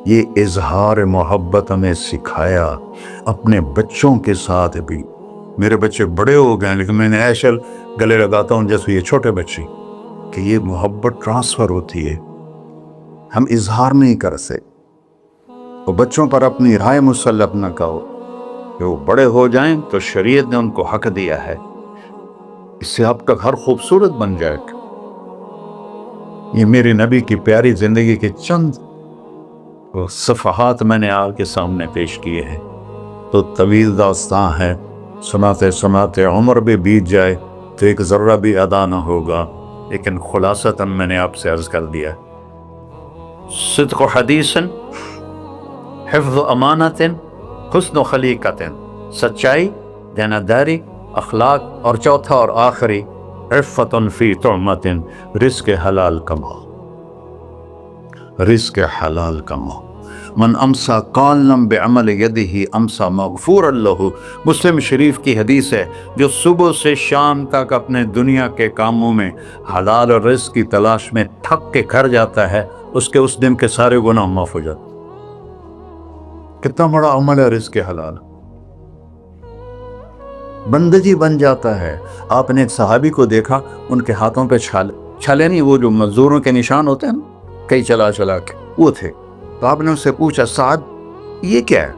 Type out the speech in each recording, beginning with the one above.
یہ اظہار محبت ہمیں سکھایا اپنے بچوں کے ساتھ بھی. میرے بچے بڑے ہو گئے لیکن میں نے ایشل گلے لگاتا ہوں جیسے یہ چھوٹے بچے، کہ یہ محبت ٹرانسفر ہوتی ہے، ہم اظہار نہیں کر سکتے. تو بچوں پر اپنی رائے مسلط نہ کہو کہ وہ بڑے ہو جائیں تو شریعت نے ان کو حق دیا ہے، اس سے آپ کا گھر خوبصورت بن جائے گا. یہ میرے نبی کی پیاری زندگی کے چند صفحات میں نے آپ کے سامنے پیش کیے ہیں. تو طویل داستان ہے، سناتے سناتے عمر بھی بیت جائے تو ایک ذرہ بھی ادا نہ ہوگا، لیکن خلاصتاً میں نے آپ سے عرض کر دیا. صدق حدیث، حفظ امانت، حسن خلیقت، سچائی، دیانتداری، اخلاق، اور چوتھا اور آخری عفت فی طعمت، رزق حلال کماؤ، رزق حلال کماؤ. من امسا قالنا بعمل یدہ امسا مغفورا لہ. مسلم شریف کی حدیث ہے، جو صبح سے شام تک اپنے دنیا کے کاموں میں حلال اور رزق کی تلاش میں تھک کے گھر جاتا ہے، اس کے اس دن کے سارے گناہ معاف ہو جاتے. کتنا بڑا عمل ہے رزق حلال، بندگی بن جاتا ہے. آپ نے ایک صحابی کو دیکھا، ان کے ہاتھوں پہ چھالے نہیں، وہ جو مزدوروں کے نشان ہوتے ہیں نا، کئی چلا چلا کے وہ تھے. تو آپ نے اس سے پوچھا، سعد یہ کیا ہے؟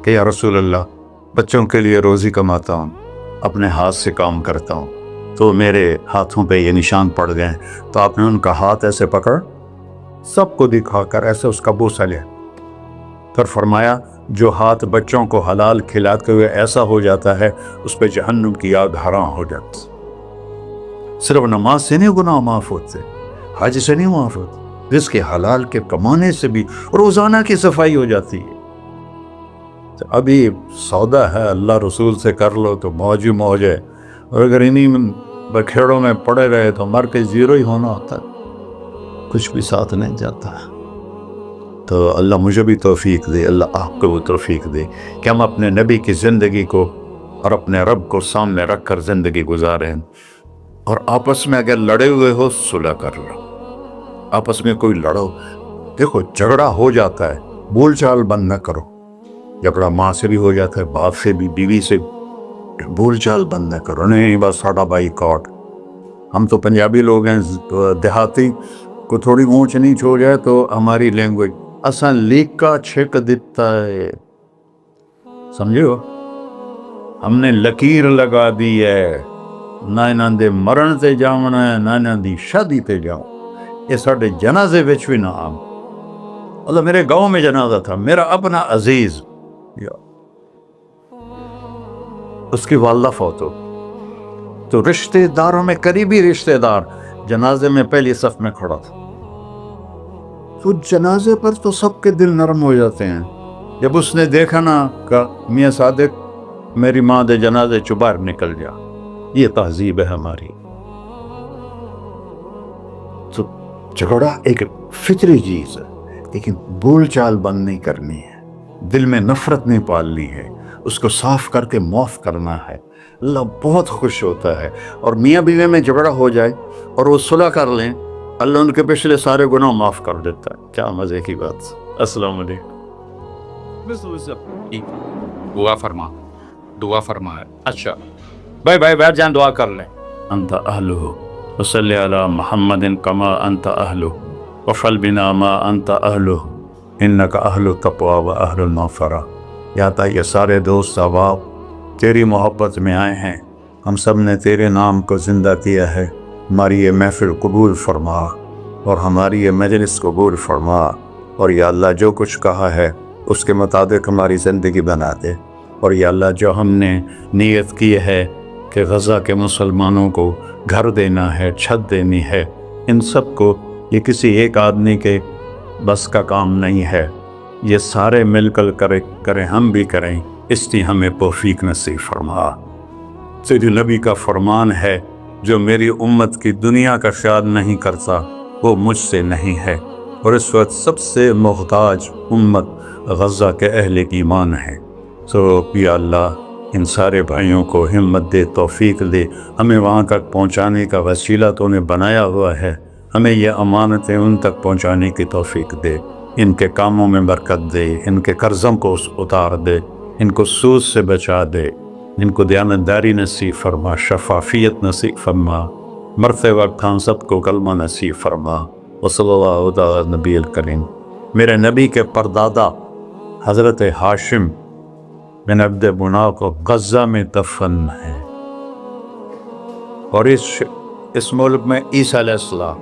کہ یا رسول اللہ، بچوں کے لیے روزی کماتا ہوں، اپنے ہاتھ سے کام کرتا ہوں، تو میرے ہاتھوں پہ یہ نشان پڑ گئے. تو آپ نے ان کا ہاتھ ایسے پکڑ، سب کو دکھا کر ایسے اس کا بوسہ لیا، پھر فرمایا جو ہاتھ بچوں کو حلال کھلاتے ہوئے ایسا ہو جاتا ہے، اس پہ جہنم کی آگ حرام ہو جاتی. صرف نماز سے نہیں گناہ معاف ہوتے، حج سے نہیں معاف ہوتے، رزق حلال کے کمانے سے بھی روزانہ کی صفائی ہو جاتی ہے. تو ابھی سودا ہے، اللہ رسول سے کر لو تو موج ہی موج ہے، اور اگر انہیں بکھیڑوں میں پڑے رہے تو مر کے زیرو ہی ہونا ہوتا ہے، کچھ بھی ساتھ نہیں جاتا. تو اللہ مجھے بھی توفیق دے، اللہ آپ کو بھی توفیق دے کہ ہم اپنے نبی کی زندگی کو اور اپنے رب کو سامنے رکھ کر زندگی گزاریں. اور آپس میں اگر لڑے ہوئے ہو، صلح کر لو. آپس میں کوئی لڑو، دیکھو جھگڑا ہو جاتا ہے، بول چال بند نہ کرو. جھگڑا ماں سے بھی ہو جاتا ہے، باپ سے بھی، بیوی سے، بول چال بند نہ کرو. نہیں بس ساڈا بائی کاٹ. ہم تو پنجابی لوگ ہیں، دیہاتی کو تھوڑی اونچ نیچ ہو جائے تو ہماری لینگویج اساں لیکا چھک دیتا ہے، سمجھو، ہم نے لکیر لگا دی ہے، نہ انہاں دے مرن تے جاونا ہے، نہ انہاں دی شادی تے جاؤ. یہ ساڈے جنازے وچ بھی نہ آم. اللہ، میرے گاؤں میں جنازہ تھا، میرا اپنا عزیز، اس کی والدہ فوت ہو، تو رشتہ داروں میں قریبی رشتہ دار جنازے میں پہلی صف میں کھڑا تھا. تو جنازے پر تو سب کے دل نرم ہو جاتے ہیں. جب اس نے دیکھا نا کہ میاں صادق میری ماں دے جنازے چ باہر نکل جا، یہ تہذیب ہے ہماری. تو جھگڑا ایک فطری چیز ہے، لیکن بول چال بند نہیں کرنی ہے، دل میں نفرت نہیں پالنی ہے، اس کو صاف کر کے معاف کرنا ہے. اللہ بہت خوش ہوتا ہے. اور میاں بیوی میں جھگڑا ہو جائے اور وہ صلح کر لیں، اللہ ان کے پچھلے سارے گناہ معاف کر دیتا ہے. کیا مزے کی بات. السلام علیکم. دعا فرما ہے. اچھا بھائی بیٹھ جائیں، دعا کر لیں. انت اہلہ وصلی علی محمد کما انت اہلہ وفعل بنا ما انت اہلہ انک اہل التقوی و اہل المغفرہ. یا تا یہ سارے دوست احباب تیری محبت میں آئے ہیں، ہم سب نے تیرے نام کو زندہ کیا ہے. ہماری یہ محفل قبول فرما اور ہماری یہ مجلس قبول فرما، اور یا اللہ جو کچھ کہا ہے اس کے مطابق ہماری زندگی بنا دے. اور یا اللہ جو ہم نے نیت کی ہے کہ غزہ کے مسلمانوں کو گھر دینا ہے، چھت دینی ہے، ان سب کو، یہ کسی ایک آدمی کے بس کا کام نہیں ہے، یہ سارے مل کر کریں، ہم بھی کریں. اس لیے ہمیں توفیق نصیب فرما. تیرے نبی کا فرمان ہے، جو میری امت کی دنیا کا خیال نہیں کرتا وہ مجھ سے نہیں ہے. اور اس وقت سب سے محتاج امت غزہ کے اہل ایمان ہے. تو یا اللہ ان سارے بھائیوں کو ہمت دے، توفیق دے. ہمیں وہاں تک پہنچانے کا وسیلہ تو نے بنایا ہوا ہے، ہمیں یہ امانتیں ان تک پہنچانے کی توفیق دے. ان کے کاموں میں برکت دے، ان کے قرضوں کو اتار دے، ان کو سود سے بچا دے، ان کو دیانتداری نصیب فرما، شفافیت نصیب فرما، مرتے وقت ہم سب کو کلمہ نصیب فرما۔ وصلی اللہ تعالی نبی الکریم۔ میرے نبی کے پردادا حضرت ہاشم بن عبد مناف کو غزہ میں دفن ہے، اور اس ملک میں عیسیٰ علیہ السلام،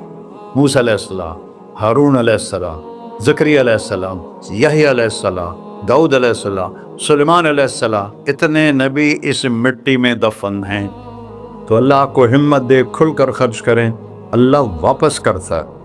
موسیٰ علیہ السلام، ہارون علیہ السلام، زکریا علیہ السلام، یحییٰ علیہ السلام، داؤد علیہ السلام، سلیمان علیہ السلام، اتنے نبی اس مٹی میں دفن ہیں۔ تو اللہ کو ہمت دے، کھل کر خرچ کریں، اللہ واپس کرتا ہے۔